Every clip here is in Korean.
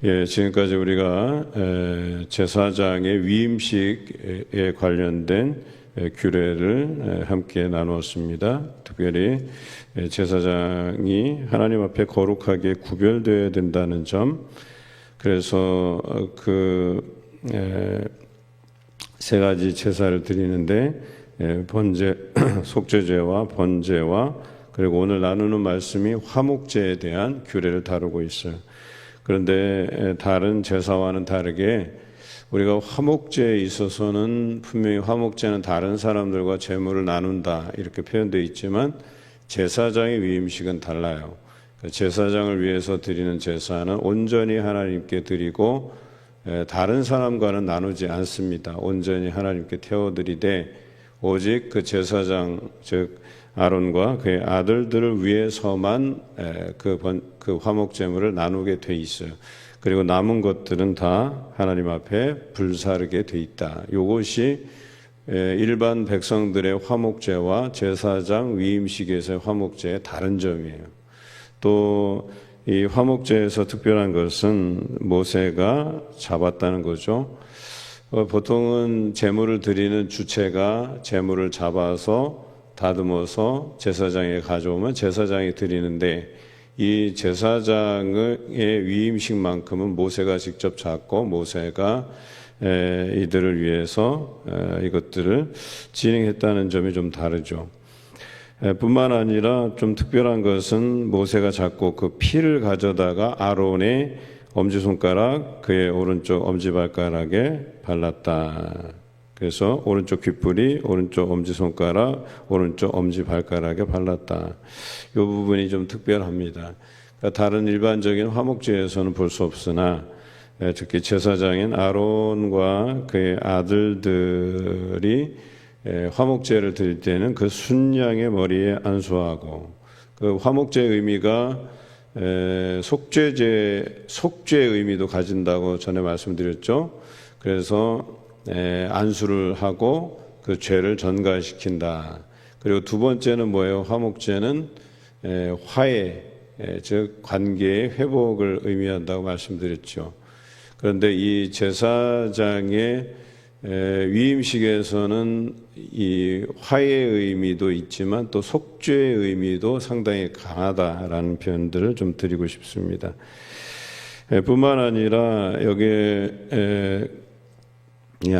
예, 지금까지 우리가 제사장의 위임식에 관련된 규례를 함께 나누었습니다. 특별히 제사장이 하나님 앞에 거룩하게 구별되어야 된다는 점, 그래서 세 가지 제사를 드리는데 번제, 속죄제와 번제와 그리고 오늘 나누는 말씀이 화목제에 대한 규례를 다루고 있어요. 그런데 다른 제사와는 다르게 우리가 화목제에 있어서는 분명히 화목제는 다른 사람들과 제물을 나눈다 이렇게 표현되어 있지만 제사장의 위임식은 달라요. 제사장을 위해서 드리는 제사는 온전히 하나님께 드리고 다른 사람과는 나누지 않습니다. 온전히 하나님께 태워드리되 오직 그 제사장 즉 아론과 그의 아들들을 위해서만 그 화목제물을 나누게 돼 있어요. 그리고 남은 것들은 다 하나님 앞에 불사르게 돼 있다. 이것이 일반 백성들의 화목제와 제사장 위임식에서의 화목제의 다른 점이에요. 또 이 화목제에서 특별한 것은 모세가 잡았다는 거죠. 보통은 제물을 드리는 주체가 제물을 잡아서 다듬어서 제사장에 가져오면 제사장이 드리는데 이 제사장의 위임식만큼은 모세가 직접 잡고 모세가 이들을 위해서 이것들을 진행했다는 점이 좀 다르죠. 뿐만 아니라 좀 특별한 것은 모세가 잡고 그 피를 가져다가 아론의 엄지손가락 그의 오른쪽 엄지발가락에 발랐다. 그래서 오른쪽 귓불이 오른쪽 엄지손가락 오른쪽 엄지발가락에 발랐다. 이 부분이 좀 특별합니다. 그러니까 다른 일반적인 화목제에서는 볼 수 없으나 특히 제사장인 아론과 그의 아들들이 화목제를 드릴 때는 그 순양의 머리에 안수하고 그 화목제의 의미가 속죄의 의미도 가진다고 전에 말씀드렸죠. 그래서 안수를 하고 그 죄를 전가시킨다. 그리고 두 번째는 뭐예요? 화목제는 화해, 즉 관계의 회복을 의미한다고 말씀드렸죠. 그런데 이 제사장의 위임식에서는 이 화해의 의미도 있지만 또 속죄의 의미도 상당히 강하다라는 표현들을 좀 드리고 싶습니다. 뿐만 아니라 여기에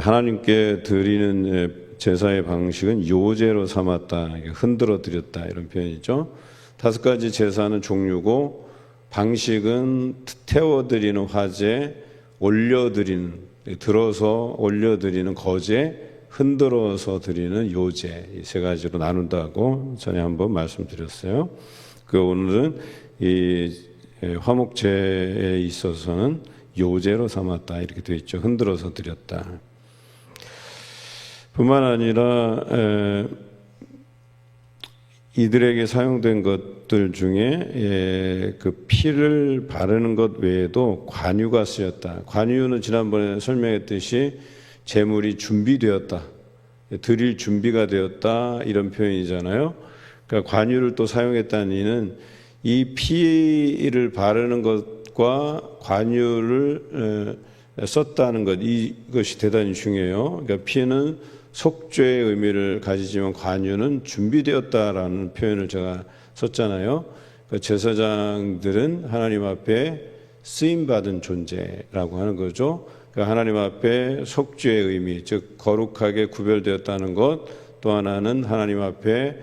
하나님께 드리는 제사의 방식은 요제로 삼았다, 흔들어 드렸다 이런 표현이죠. 5가지 제사는 종류고 방식은 태워드리는 화제, 올려드리는 들어서 올려드리는 거제, 흔들어서 드리는 요제 이 3가지로 나눈다고 전에 한번 말씀드렸어요. 오늘은 이 화목제에 있어서는 요제로 삼았다 이렇게 되어 있죠. 흔들어서 드렸다. 뿐만 아니라 이들에게 사용된 것들 중에 그 피를 바르는 것 외에도 관유가 쓰였다. 관유는 지난번에 설명했듯이 제물이 준비되었다, 드릴 준비가 되었다 이런 표현이잖아요. 그러니까 관유를 또 사용했다는 이는 이 피를 바르는 것과 관유를 썼다는 것, 이것이 대단히 중요해요. 그러니까 피는 속죄의 의미를 가지지만 관유는 준비되었다라는 표현을 제가 썼잖아요. 그러니까 제사장들은 하나님 앞에 쓰임받은 존재라고 하는 거죠. 그러니까 하나님 앞에 속죄의 의미, 즉 거룩하게 구별되었다는 것, 또 하나는 하나님 앞에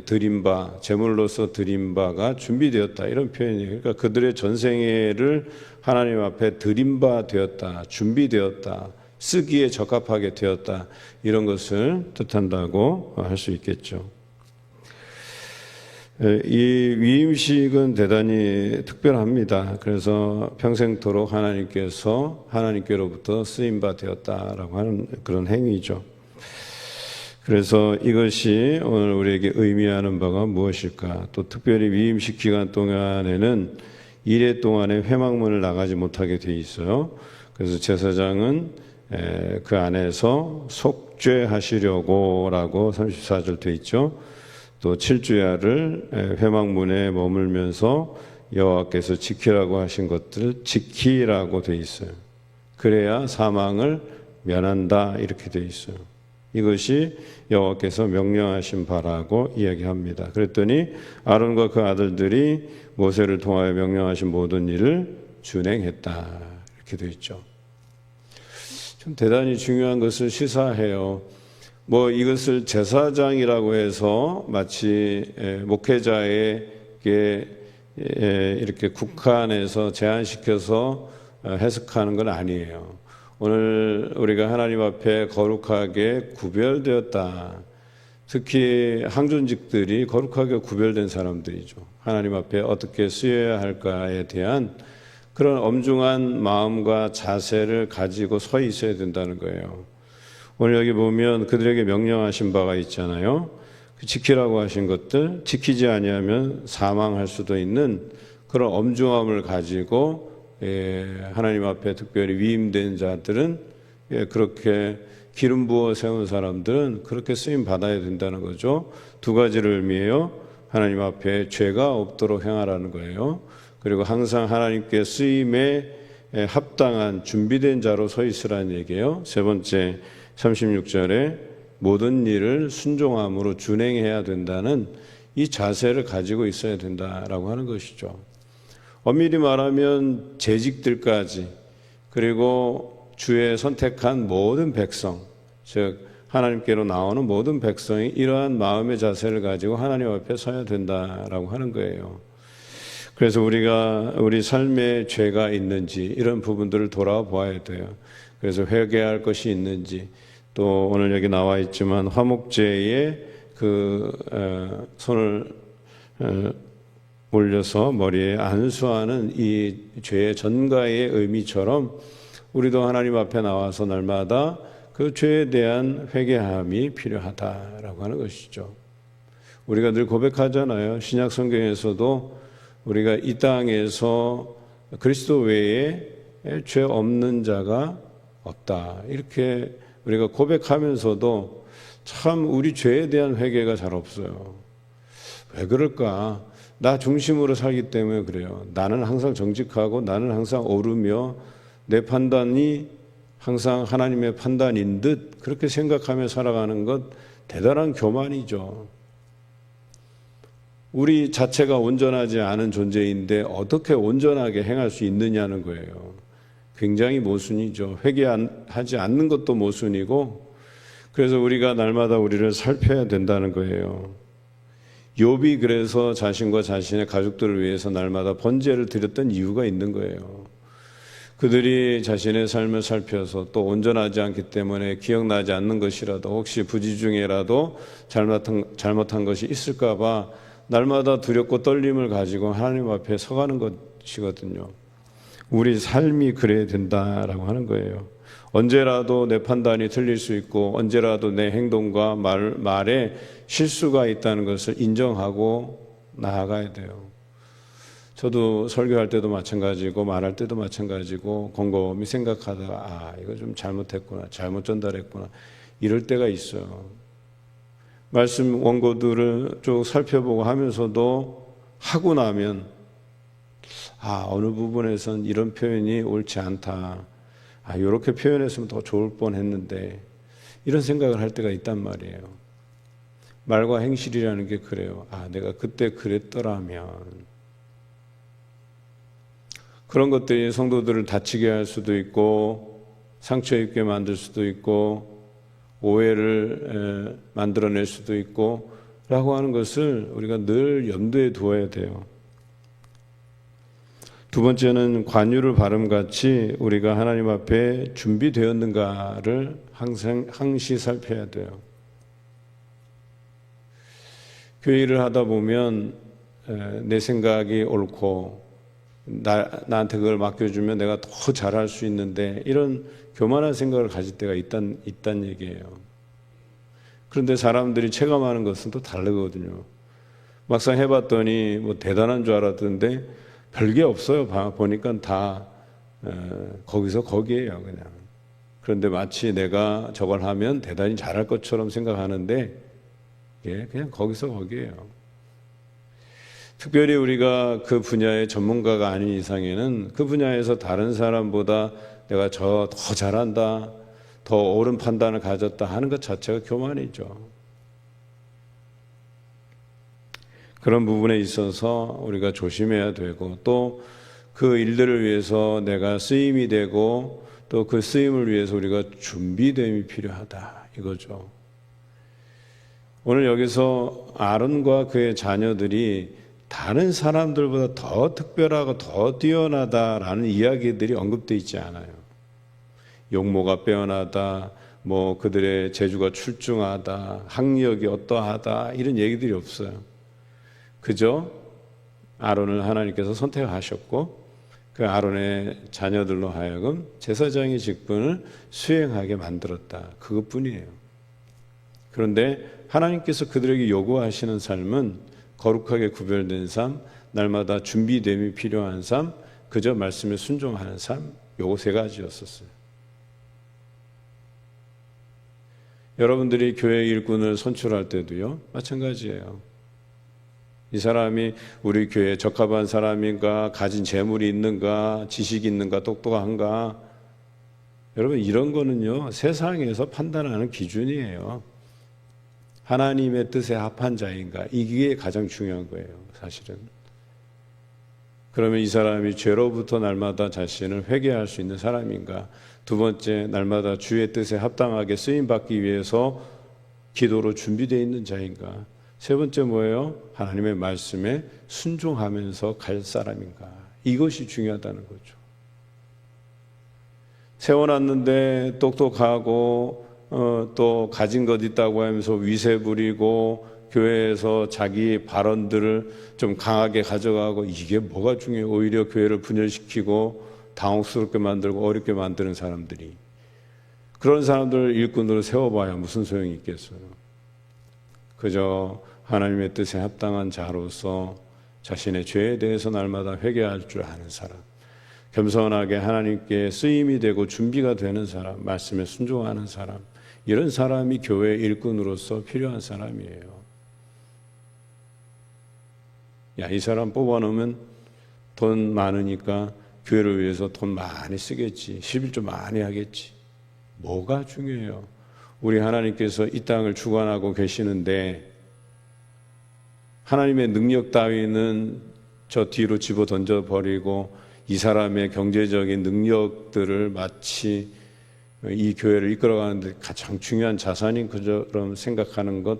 드린 바, 제물로서 드린 바가 준비되었다 이런 표현이에요. 그러니까 그들의 전생애를 하나님 앞에 드린 바 되었다, 준비되었다, 쓰기에 적합하게 되었다 이런 것을 뜻한다고 할 수 있겠죠. 이 위임식은 대단히 특별합니다. 그래서 평생토록 하나님께로부터 쓰임바 되었다라고 하는 그런 행위죠. 그래서 이것이 오늘 우리에게 의미하는 바가 무엇일까? 또 특별히 위임식 기간 동안에는 1회 동안에 회막문을 나가지 못하게 돼 있어요. 그래서 제사장은 그 안에서 속죄하시려고 라고 34절 돼 있죠. 또 7주야를 회막문에 머물면서 여호와께서 지키라고 하신 것들을 지키라고 돼 있어요. 그래야 사망을 면한다 이렇게 돼 있어요. 이것이 여호와께서 명령하신 바라고 이야기합니다. 그랬더니 아론과 그 아들들이 모세를 통하여 명령하신 모든 일을 준행했다 이렇게 돼 있죠. 좀 대단히 중요한 것을 시사해요. 뭐 이것을 제사장이라고 해서 마치 목회자에게 이렇게 국한해서 제한시켜서 해석하는 건 아니에요. 오늘 우리가 하나님 앞에 거룩하게 구별되었다. 특히 항존직들이 거룩하게 구별된 사람들이죠. 하나님 앞에 어떻게 쓰여야 할까에 대한 그런 엄중한 마음과 자세를 가지고 서 있어야 된다는 거예요. 오늘 여기 보면 그들에게 명령하신 바가 있잖아요. 지키라고 하신 것들, 지키지 아니하면 사망할 수도 있는 그런 엄중함을 가지고 하나님 앞에 특별히 위임된 자들은 그렇게 기름 부어 세운 사람들은 그렇게 쓰임 받아야 된다는 거죠. 두 가지를 의미해요. 하나님 앞에 죄가 없도록 행하라는 거예요. 그리고 항상 하나님께 쓰임에 합당한 준비된 자로 서 있으라는 얘기예요. 세 번째 36절에 모든 일을 순종함으로 준행해야 된다는 이 자세를 가지고 있어야 된다라고 하는 것이죠. 엄밀히 말하면 재직들까지 그리고 주의 선택한 모든 백성, 즉 하나님께로 나오는 모든 백성이 이러한 마음의 자세를 가지고 하나님 앞에 서야 된다라고 하는 거예요. 그래서 우리가 우리 삶에 죄가 있는지 이런 부분들을 돌아보아야 돼요. 그래서 회개할 것이 있는지, 또 오늘 여기 나와 있지만 화목제에 손을 올려서 머리에 안수하는 이 죄의 전가의 의미처럼 우리도 하나님 앞에 나와서 날마다 그 죄에 대한 회개함이 필요하다라고 하는 것이죠. 우리가 늘 고백하잖아요. 신약 성경에서도 우리가 이 땅에서 그리스도 외에 죄 없는 자가 없다. 이렇게 우리가 고백하면서도 참 우리 죄에 대한 회개가 잘 없어요. 왜 그럴까? 나 중심으로 살기 때문에 그래요. 나는 항상 정직하고 나는 항상 옳으며 내 판단이 항상 하나님의 판단인 듯 그렇게 생각하며 살아가는 것 대단한 교만이죠. 우리 자체가 온전하지 않은 존재인데 어떻게 온전하게 행할 수 있느냐는 거예요. 굉장히 모순이죠. 회개하지 않는 것도 모순이고, 그래서 우리가 날마다 우리를 살펴야 된다는 거예요. 욥이 그래서 자신과 자신의 가족들을 위해서 날마다 번제를 드렸던 이유가 있는 거예요. 그들이 자신의 삶을 살펴서 또 온전하지 않기 때문에 기억나지 않는 것이라도 혹시 부지 중에라도 잘못한 것이 있을까 봐 날마다 두렵고 떨림을 가지고 하나님 앞에 서가는 것이거든요. 우리 삶이 그래야 된다라고 하는 거예요. 언제라도 내 판단이 틀릴 수 있고 언제라도 내 행동과 말에 실수가 있다는 것을 인정하고 나아가야 돼요. 저도 설교할 때도 마찬가지고 말할 때도 마찬가지고 곰곰이 생각하다가 이거 좀 잘못했구나, 잘못 전달했구나 이럴 때가 있어요. 말씀 원고들을 쭉 살펴보고 하면서도 하고 나면 어느 부분에선 이런 표현이 옳지 않다. 이렇게 표현했으면 더 좋을 뻔했는데 이런 생각을 할 때가 있단 말이에요. 말과 행실이라는 게 그래요. 내가 그때 그랬더라면. 그런 것들이 성도들을 다치게 할 수도 있고 상처 입게 만들 수도 있고 오해를 만들어낼 수도 있고 라고 하는 것을 우리가 늘 염두에 두어야 돼요. 두 번째는 관유를 발음같이 우리가 하나님 앞에 준비되었는가를 항시 살펴야 돼요. 교회 일을 하다 보면 내 생각이 옳고 나한테 그걸 맡겨주면 내가 더 잘할 수 있는데 이런 교만한 생각을 가질 때가 있단 얘기예요. 그런데 사람들이 체감하는 것은 또 다르거든요. 막상 해봤더니 뭐 대단한 줄 알았던데 별게 없어요. 보니까 다 거기서 거기에요 그냥. 그런데 마치 내가 저걸 하면 대단히 잘할 것처럼 생각하는데 그냥 거기서 거기에요. 특별히 우리가 그 분야의 전문가가 아닌 이상에는 그 분야에서 다른 사람보다 내가 더 잘한다, 더 옳은 판단을 가졌다 하는 것 자체가 교만이죠. 그런 부분에 있어서 우리가 조심해야 되고, 또 그 일들을 위해서 내가 쓰임이 되고, 또 그 쓰임을 위해서 우리가 준비됨이 필요하다 이거죠. 오늘 여기서 아론과 그의 자녀들이 다른 사람들보다 더 특별하고 더 뛰어나다라는 이야기들이 언급되어 있지 않아요. 용모가 빼어나다, 뭐 그들의 재주가 출중하다, 학력이 어떠하다 이런 얘기들이 없어요. 그저 아론을 하나님께서 선택하셨고 그 아론의 자녀들로 하여금 제사장의 직분을 수행하게 만들었다. 그것뿐이에요. 그런데 하나님께서 그들에게 요구하시는 삶은 거룩하게 구별된 삶, 날마다 준비됨이 필요한 삶, 그저 말씀에 순종하는 삶, 요거 세 가지였었어요. 여러분들이 교회 일꾼을 선출할 때도요, 마찬가지예요. 이 사람이 우리 교회에 적합한 사람인가, 가진 재물이 있는가, 지식이 있는가, 똑똑한가. 여러분 이런 거는요 세상에서 판단하는 기준이에요. 하나님의 뜻에 합한 자인가, 이게 가장 중요한 거예요 사실은. 그러면 이 사람이 죄로부터 날마다 자신을 회개할 수 있는 사람인가, 두 번째 날마다 주의 뜻에 합당하게 쓰임받기 위해서 기도로 준비되어 있는 자인가, 세 번째 뭐예요? 하나님의 말씀에 순종하면서 갈 사람인가. 이것이 중요하다는 거죠. 세워놨는데 똑똑하고 또 가진 것 있다고 하면서 위세 부리고 교회에서 자기 발언들을 좀 강하게 가져가고, 이게 뭐가 중요해요? 오히려 교회를 분열시키고 당혹스럽게 만들고 어렵게 만드는 사람들이, 그런 사람들을 일꾼으로 세워봐야 무슨 소용이 있겠어요? 그저 하나님의 뜻에 합당한 자로서 자신의 죄에 대해서 날마다 회개할 줄 아는 사람, 겸손하게 하나님께 쓰임이 되고 준비가 되는 사람, 말씀에 순종하는 사람, 이런 사람이 교회 일꾼으로서 필요한 사람이에요. 야, 이 사람 뽑아놓으면 돈 많으니까 교회를 위해서 돈 많이 쓰겠지, 11조 많이 하겠지. 뭐가 중요해요? 우리 하나님께서 이 땅을 주관하고 계시는데 하나님의 능력 따위는 저 뒤로 집어 던져버리고 이 사람의 경제적인 능력들을 마치 이 교회를 이끌어가는데 가장 중요한 자산인 것처럼 생각하는 것,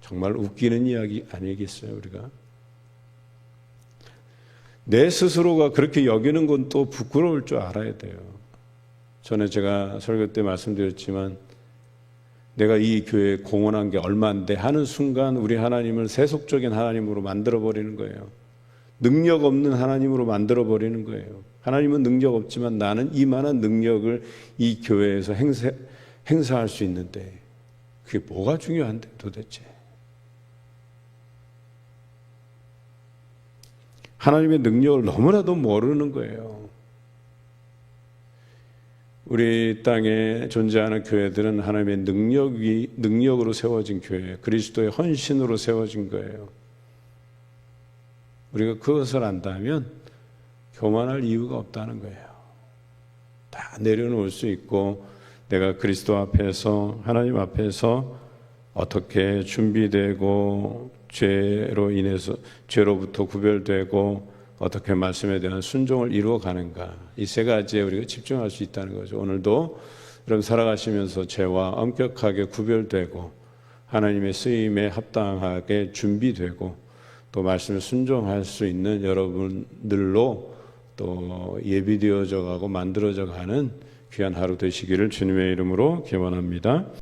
정말 웃기는 이야기 아니겠어요? 우리가 내 스스로가 그렇게 여기는 건 또 부끄러울 줄 알아야 돼요. 전에 제가 설교 때 말씀드렸지만 내가 이 교회에 공헌한 게 얼마인데 하는 순간 우리 하나님을 세속적인 하나님으로 만들어버리는 거예요. 능력 없는 하나님으로 만들어버리는 거예요. 하나님은 능력 없지만 나는 이만한 능력을 이 교회에서 행사할 수 있는데 그게 뭐가 중요한데 도대체? 하나님의 능력을 너무나도 모르는 거예요. 우리 땅에 존재하는 교회들은 하나님의 능력으로 세워진 교회예요. 그리스도의 헌신으로 세워진 거예요. 우리가 그것을 안다면 교만할 이유가 없다는 거예요. 다 내려놓을 수 있고, 내가 그리스도 앞에서, 하나님 앞에서 어떻게 준비되고 죄로 인해서 죄로부터 구별되고 어떻게 말씀에 대한 순종을 이루어가는가, 이 세 가지에 우리가 집중할 수 있다는 거죠. 오늘도 여러분 살아가시면서 죄와 엄격하게 구별되고 하나님의 쓰임에 합당하게 준비되고 또 말씀에 순종할 수 있는 여러분들로 또 예비되어져 가고 만들어져 가는 귀한 하루 되시기를 주님의 이름으로 기원합니다.